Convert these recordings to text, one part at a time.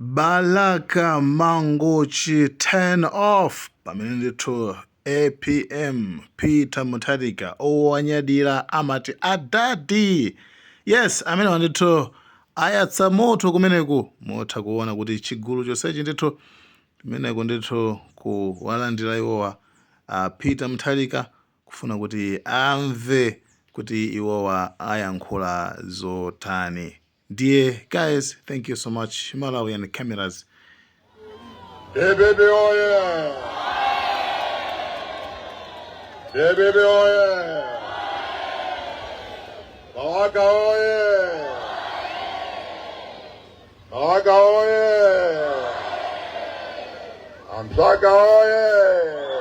Balaka Mangochi 10 off pamene to APM Peter Mutharika owanyadira amati adadi. Yes, amene wandithu ayatsa moto kumeneku motha kuona kuti chigulu chonsechi ndithu kumeneko ndithu kuwalandira iwowa Peter Mutharika kufuna kuti amve kuti iwowa ayankhula zotani. Dear guys, thank you so much. Malawi and the cameras. Hey baby, oh yeah. Hey baby, oh yeah. Bawaka, oh yeah. Bawaka, oh yeah. Amsaka, oh yeah.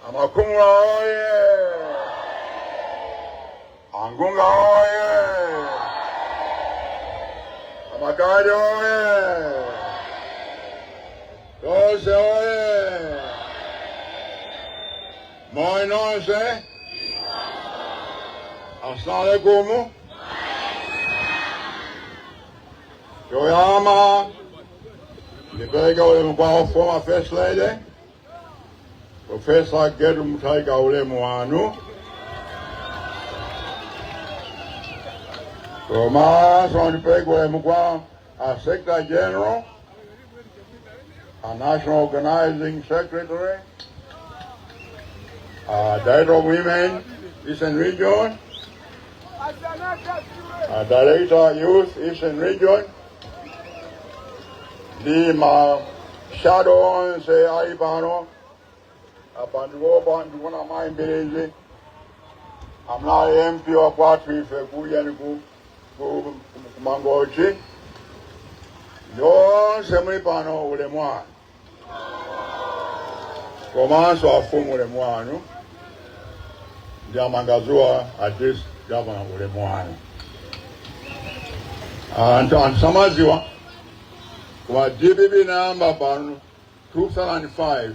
Amakunga, oh yeah. Angunga, oh yeah. Makari oye! Rose oye! Moi nonse? Assalamualaikum. Yoyama, nipeleka ule mkwao former first lady, Professor Gedu Mutharika ule mwanu. Thomas Onipegwe Mugwa, our Secretary General, our National Organizing Secretary, our Director of Women, Eastern Region, our Director Youth, Eastern Region, the Shadow on say Aibano, Abanduo Banduana Mine Belize. I'm now MP of Watford for Guyaniku. Mangochi, yo semipano ule mwana. Komanso afumu ule mwana. Ndia mangazua address governor ule mwana. Ansamaziwa kwa DBB namba pano 2005.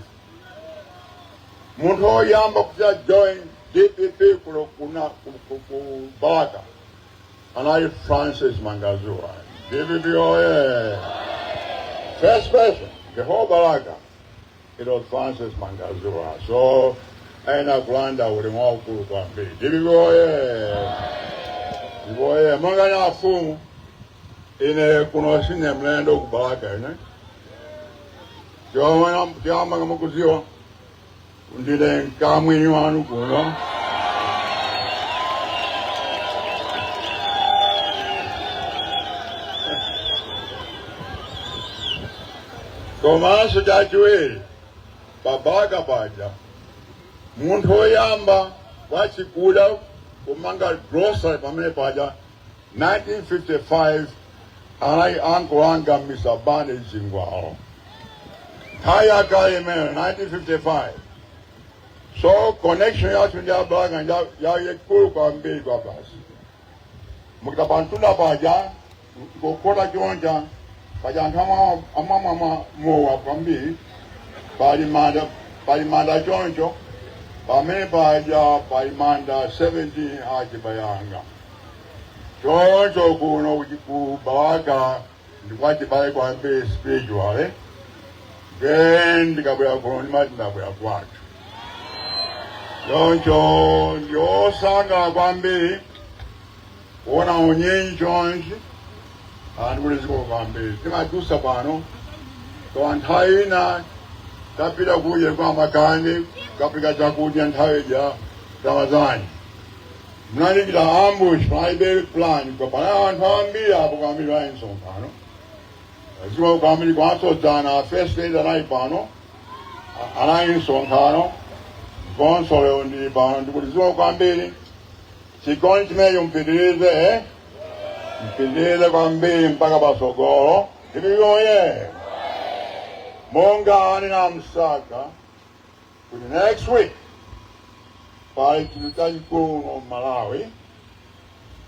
Muntu yamba kuja join DPP kuna Balaka. And I Francis Mangazua. DBB oye. First person, the whole Balaka, it was Francis Mangazua. So, aina kulanda uli mwaku kwa mbi. DBB oye. DBB oye. Manganya afumu, ine kunosine mlendo kubalaka, ine. Kiama kama kuziwa, undile nkamwini wanu kuno. Komanso jajueli babaga baja muntu oyamba wachikula kumanga grocery pamene paja 1955 anai uncle anga Mr. Bani Zingwao haya kale mene 1955 so connection yatu ndia baga ya yekulu kwa mbili kwa basi mukitapantuna baja kokota kionja Pajantama amama mowa kwambi palimanda choncho pamene paja palimanda 70 haji bayanga choncho kuno kubalaka ndikwati bale kwambi spiritual then ndikabwera kuno ndimabwera kwathu choncho yosanga kwambi kuona unyenyi chonchi and what is going on be timadusa pano to anthaina tapita kuye kwa makani kapika chakudya nthawi ja Ramadhani mnalikila ambush paibe plan kwa pana anthu ambiri apo kwambiri wainso pano ziko kwambiri kwaso dana first day anai pano anainso pano konsole ndi pano ndikulizo kwambiri chikoni chimeyo mpitirize mpindile kwambiri mpaka basogolo. DBB oye. Monga ani na Msaka. For the next week. Pale tulitaji kuno Malawi.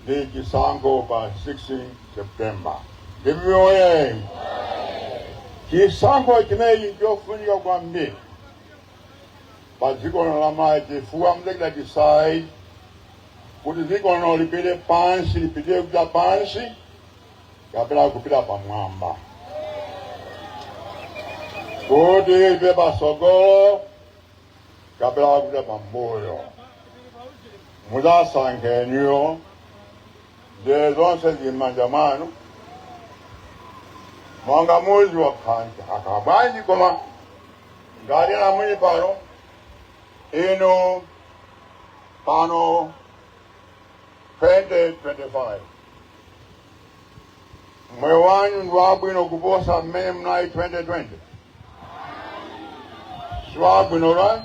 Ni kisango pa 16 September. DBB oye. Kisango kimeyi jofunika kwambiri. Paziko na lamaji fuwa mzekila decide. Kuti ziko no lipide pansi, lipide kuja pansi, kapena kupita pamwamba. Kuti ife pasogolo kapena kupita pambuyo. Muzasankheniyo nzira zonse zimanja mwanu. Mwanga muzi wakhanja akabwanji koma ngati na mwini pano ino pano 2025 moyo wanyu ndi wabwino kuposa mmene mnali 2020. Siwabwino right?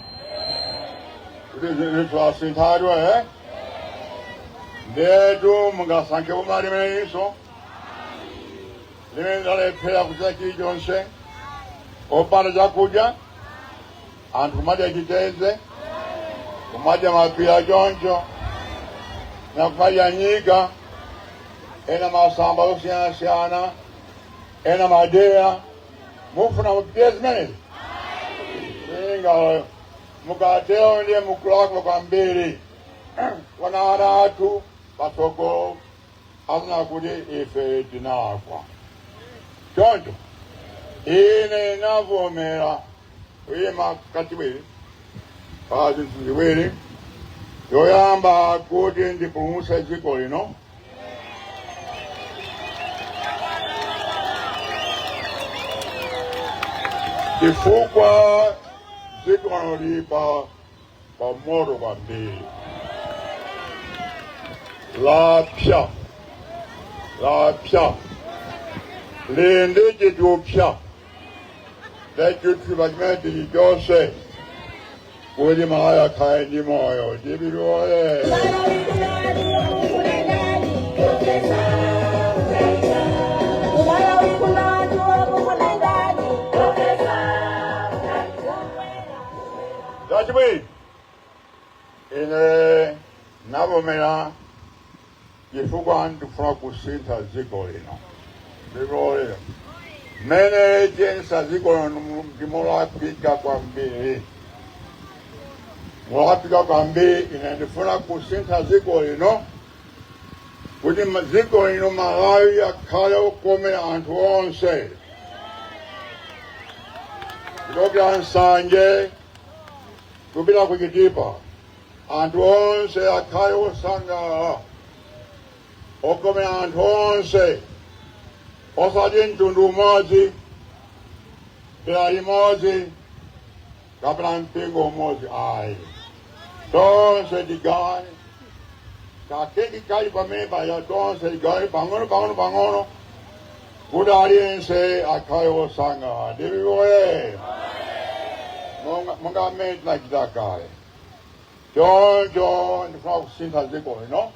Kuti zitwasinthadwa ndetu mungasankhe boma limeneliso limene lalephera kuchita chilichonse opanda chakudya, anthu kumadya chiteze, kumadya mapira choncho, na kumadya nyika, ena masamba osiyanasiyana, ena madeya, mufuna mupite zimenezi. Inga mukatero ndiye mukulakwa kwambiri. Wana athu pasogolo azina kuti ife tinakwa. Choncho ine navomera kuyima kachiwiri pa zinthu ziwiri. Yoyamba kuti ndipulumutse dziko lino, chifukwa dziko lino lili pa moto kwambiri. Lapya lindi chitupya lechithipa chimene chilichonse kuti malaya akhale ndi moyo. Tipitiole chachibwino ine navomera chifukwa ndikufuna kusintha dziko lino. Tipitiole mmene chensa dziko lino ndimolakwika kwambiri. Molakwika kwambiri ine ndifuna kusintha dziko lino kuti dziko lino Malawi akhale okomera anthu onse. Kuchokera Nsanje kupita ku Chitipa, anthu onse akhale osangalala, okomera anthu onse, osati mtundu umodzi, dera limodzi, kapena mpingo umodzi ayi. Tonse tigawane, kakeki kali pamene paja tonse tigawane pang'ono kuti aliyense akhale osangalala. Tipitiole monga mmene tinachita kale. Choncho ndifuna kusintha dziko lino.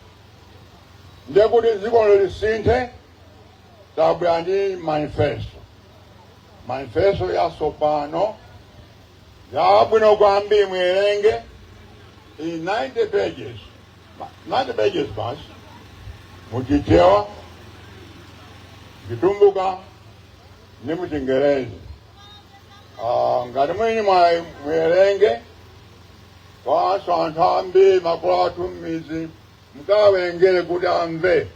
Ndiye kuti dziko lino lisinthe, tabwera ndi manifesto yatsopano yabwino kwambiri. Muwerenge in 90 pages basi, muchichewa, chitumbuka ndi muchingerezi. Ngati mwini muwerenge kwanso anthu ambiri makolo athu m'mizi mukawerengere kuti amve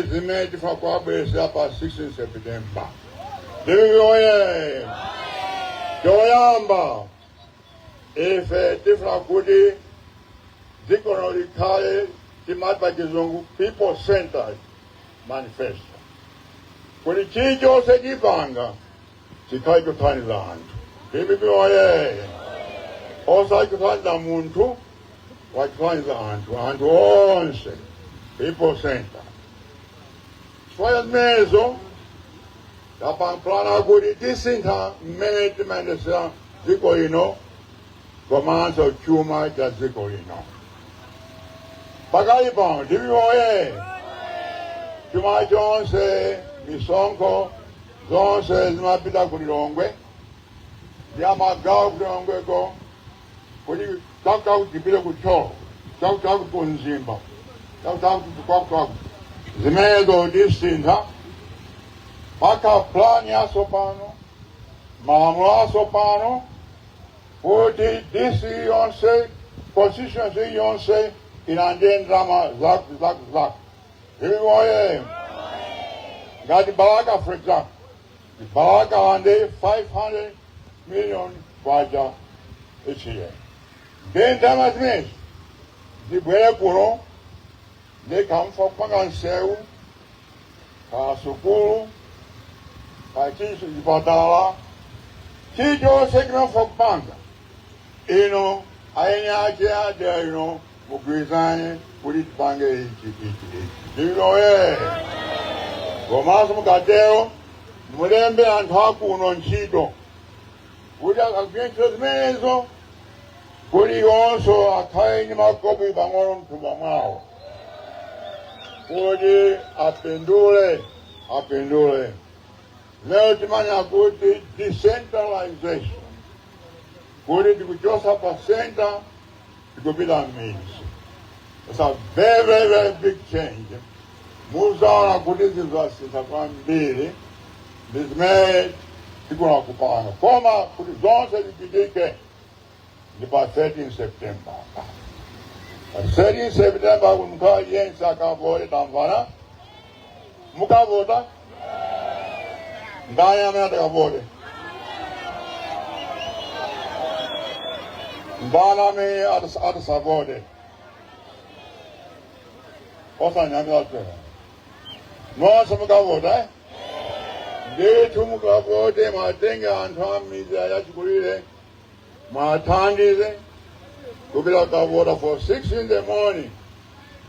zimene tifuna kuwabweresera pa 16 September. Tipitiole choyamba ife tifuna kuti dziko lino likhale timati pa chizungu people-centered manifesto. Kuti chilichonse tipanga chikhale chothandiza anthu. Tipitiole osati kuthandiza munthu, wachithandiza anthu onse, people-centered. Chifukwa zimenezo tapangana kuti tisintha mmene timayendesera dziko lino komanso chuma cha dziko lino. Pakali pano tipitiole chuma chonse, misonkho zonse zimapita ku Lilongwe, ndiyamagawo ku Lilongweko kuti chakuchaku chipite ku Tcholo, chakuchaku ku Mzimba, chakuchaku kwakuchaku. Zimenezo tisintha paka plani yatsopano, malamulo atsopano, kuti DC yonse, constituency yonse inandire ndalama zake. Tipitiole ngati Balaka for example, Balaka wande 500 million kwacha each year. Then time zimenezi zibwere kuno ndikamfa kupanga nsewu kasukulu kachisu chipatala chilichonse chinofa kupanga ino ayenye ache ade ino mugwirizane kuti tipange ichi ndinoye komanso mukatero mulembe anthu akuno ntchito kuti akagwire ntchito zimenezo kuti yonso akhale ndi makopi pang'ono mthumba mwawo kuti apindule lero timanya kuti decentralization kuti tikuchosa pa center tikupita m'midzi. It's a very, very, very big change. Muzaona kuti zizasintha kwambiri ndizimene tikuna kupanga koma kuti zonse zipitike ndi pa 13 September. Pa 13 September kuti mkhala yense akavote tamvana mukavota ndani amene atakavote ndani amene atasavote osanyamira tena nonse mukavota ndithu mukavote mwatenge anthu amidzi achikulire mwathandize kupita kukavota for 6 in the morning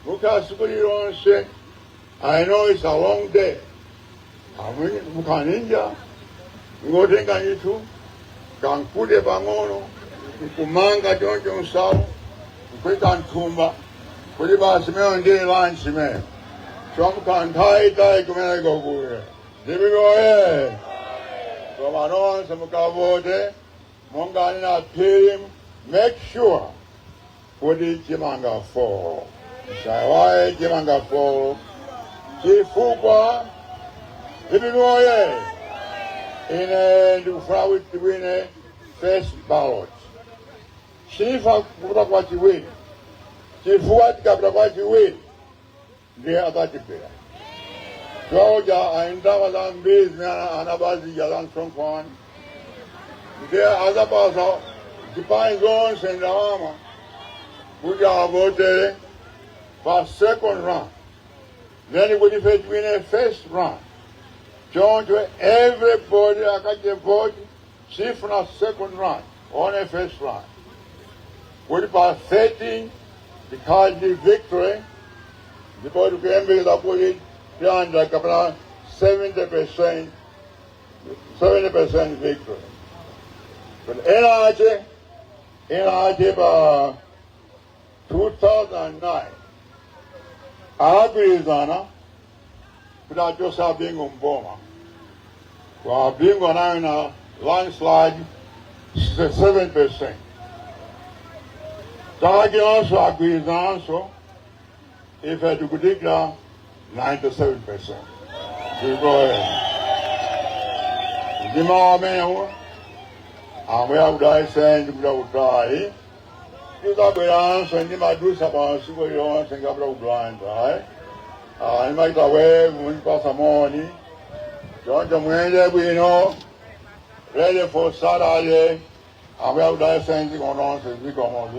mukhala tsiku lilonse. I know it's a long day. Mukaninja ngotenga ndithu kankude pang'ono nkumanga choncho nsalu nkuika nthumba kuti basi meyo ndiye lunch meyo chomukhala nthawi kumeneko kule ndipikoye koma nonse mukavote mongani na phiri make sure kuti chimanga 4 msawaye chimanga 4 chifukwa ndipikoye ine ndikufuna kuti tiwine first ballot chifukwa kupita kwa chiwiri chifukwa tikapita kwa chiwiri ndiye akatipera Georgia aindava zambiri zimene anabazija za msonkhano ndiye azapasa zipani zonse ndalama kuti avotere pa second round. Then kuti ife tiwine first round choncho everybody akache vote chifuna second round one first round kuti pa 13 tikhala ndi victory ndipo tikuyembekeza kuti tilandira kapena 70% victory. But ena ache pa 2009 agwirizana kuti achosa abingu mboma kwa abingu anayo na landslide 7%. Takakilonso agwirizananso ife tikudikira 97%. Zikoye. Ndima wamenewo amwe akudaisenji kuda kutayi. Tizabweranso ndimadusa pansiku yonse ngapita kudwanja. Ndimaita wevu mundipasa moni. Choncho mwende bwino. Ready for Saturday. Amwe akudaisenji kononse zikomo.